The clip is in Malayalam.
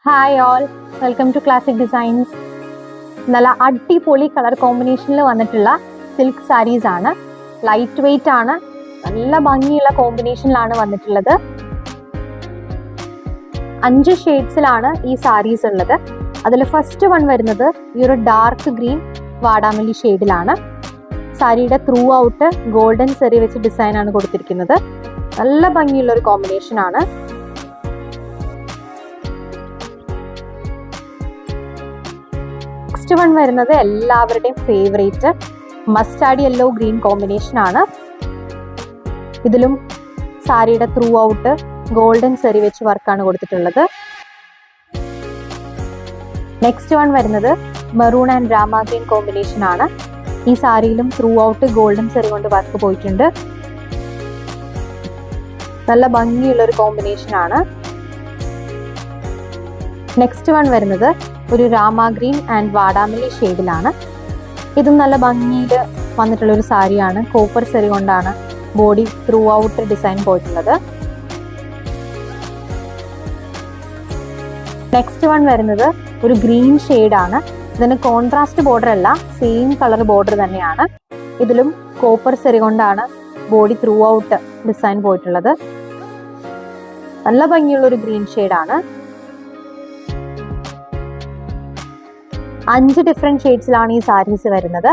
Hi all, welcome to classic designs. നല്ല അടിപൊളി കളർ കോമ്പിനേഷനിൽ വന്നിട്ടുള്ള സിൽക്ക് സാരീസ് ആണ്. ലൈറ്റ് വെയിറ്റ് ആണ്, നല്ല ഭംഗിയുള്ള കോമ്പിനേഷനിലാണ് വന്നിട്ടുള്ളത്. 5 ഷെയ്ഡ്സിലാണ് ഈ സാരീസ് ഉള്ളത്. അതിൽ ഫസ്റ്റ് വൺ വരുന്നത് ഈ ഒരു ഡാർക്ക് ഗ്രീൻ വാടാമല്ലി ഷെയ്ഡിലാണ്. സാരിയുടെ ത്രൂ ഔട്ട് ഗോൾഡൻ സെറി വെച്ച് ഡിസൈൻ ആണ് കൊടുത്തിരിക്കുന്നത്. നല്ല ഭംഗിയുള്ള ഒരു കോമ്പിനേഷൻ ആണ്. നെക്സ്റ്റ് വൺ വരുന്നത് എല്ലാവരുടെയും favourite mustard yellow green combination ആണ്. ഇതിലും സാരിയുടെ ത്രൂ ഔട്ട് ഗോൾഡൻ സെറി വെച്ച് വർക്കാണ് കൊടുത്തിട്ടുള്ളത്. നെക്സ്റ്റ് വൺ വരുന്നത് maroon and Rama green combination ആണ്. ഈ സാരിയിലും ത്രൂ ഔട്ട് ഗോൾഡൻ സെറി കൊണ്ട് വർക്ക് പോയിട്ടുണ്ട്. നല്ല ഭംഗിയുള്ള ഒരു കോമ്പിനേഷൻ ആണ്. നെക്സ്റ്റ് വൺ വരുന്നത് ഒരു രാമ ഗ്രീൻ ആൻഡ് വാടാമല്ലി ഷെയ്ഡിലാണ്. ഇതും നല്ല ഭംഗിയിൽ വന്നിട്ടുള്ള ഒരു സാരിയാണ്. കോപ്പർ സെറി കൊണ്ടാണ് ബോഡി ത്രൂ ഔട്ട് ഡിസൈൻ പോയിട്ടുള്ളത്. നെക്സ്റ്റ് വൺ വരുന്നത് ഒരു ഗ്രീൻ ഷെയ്ഡാണ്. ഇതിന് കോൺട്രാസ്റ്റ് ബോർഡർ അല്ല, സെയിം കളർ ബോർഡർ തന്നെയാണ്. ഇതിലും കോപ്പർ സെറി കൊണ്ടാണ് ബോഡി ത്രൂ ഔട്ട് ഡിസൈൻ പോയിട്ടുള്ളത്. നല്ല ഭംഗിയുള്ള ഒരു ഗ്രീൻ ഷെയ്ഡാണ്. 5 ഡിഫറെന്റ് ഷെയ്ഡ്സിലാണ് ഈ സാരീസ് വരുന്നത്.